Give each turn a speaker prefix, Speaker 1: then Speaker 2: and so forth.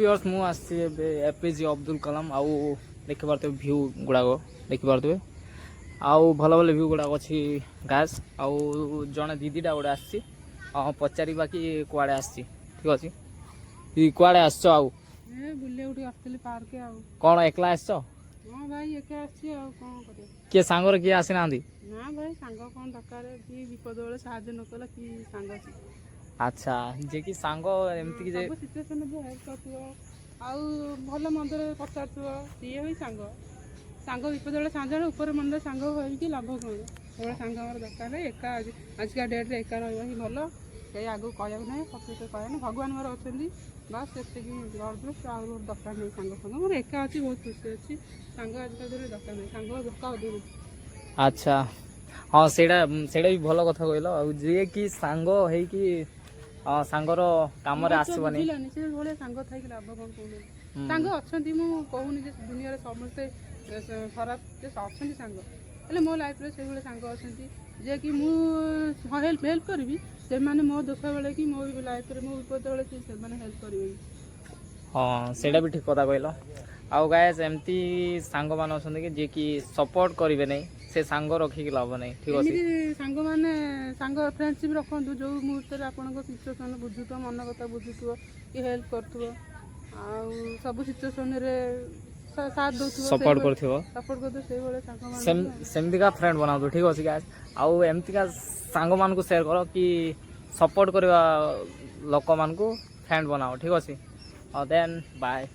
Speaker 1: Viewers मु आसी APJ Abdul Kalam आउ देखि पारते व्यू गुड़ाक देखि पारते आउ भल भल व्यू गुड़ाक अच्छी गास आउ जड़े दीदीटा गोटे आसी पचार बाकी कुआड़े आसी ठीक अच्छे कुआड़े आस आउ
Speaker 2: पार्क
Speaker 1: कौन एकला आस
Speaker 2: हाँ भाई एके आसी कौन करे
Speaker 1: किए सांगर किए आसी ना
Speaker 2: ना भाई सांग कौन दरकार कि विपद बेले साहाଯ୍य न कला कि सांग
Speaker 1: अच्छा जे कि सांग एमती कि जे
Speaker 2: सब सिचुएशन में हेल्प करथुओ आउ भल मंदर पचारथुओ ये होई सांग सांग विपद बेले सांग ऊपर मन सांग होई कि लाभ कौन एबे सांग हमर दरकार एका आज का डेट रे एका रहबा ही भलो कई आगु कहया ना पछे कहया ना भगवान मोर अछंदी बस से दरकार नहीं सांग संग मोर एका अच्छी बहुत खुशी अच्छी सांग आज का दिन दरकार नहीं सांग धोखा दूर
Speaker 1: अच्छा हाँ सेटा भी भल कथा कहल जे कि सांग है कि सांगर काम आसबनी
Speaker 2: सांग थी लाभ कौन कहूँ सांग अच्छा मुझे कहूनी दुनिया समस्ते खराब अच्छा सांग हेल्ले मो लाइफ से सांग अच्छा जे कि मुझे हेल्प करी से मो दुख बेले कि मो लाइफ मो विपद बेले से हेल्प करेंगे
Speaker 1: हाँ सेटा भी ठीक कथा कहल आउ गाइस एमती सांग मान कि जे कि सपोर्ट करेंगे नहीं से सांग रखिक लाभ नहीं ठीक अच्छे
Speaker 2: सांग मैंने सांग फ्रेंडशिप रखु जो मुहूर्त आपन सिचुएसन बुझुव मन कथा बुझुव कि हेल्प कर सब सिचुएसन साथ दो
Speaker 1: सपोर्ट कर
Speaker 2: सपोर्ट कर
Speaker 1: सेमती का फ्रेंड बनाओ ठीक अच्छे गाइस आउ एमती का सांग मान को शेयर करो कि सपोर्ट करवा लोक मान को फ्रेंड बनाओ ठीक अच्छे देन बाय।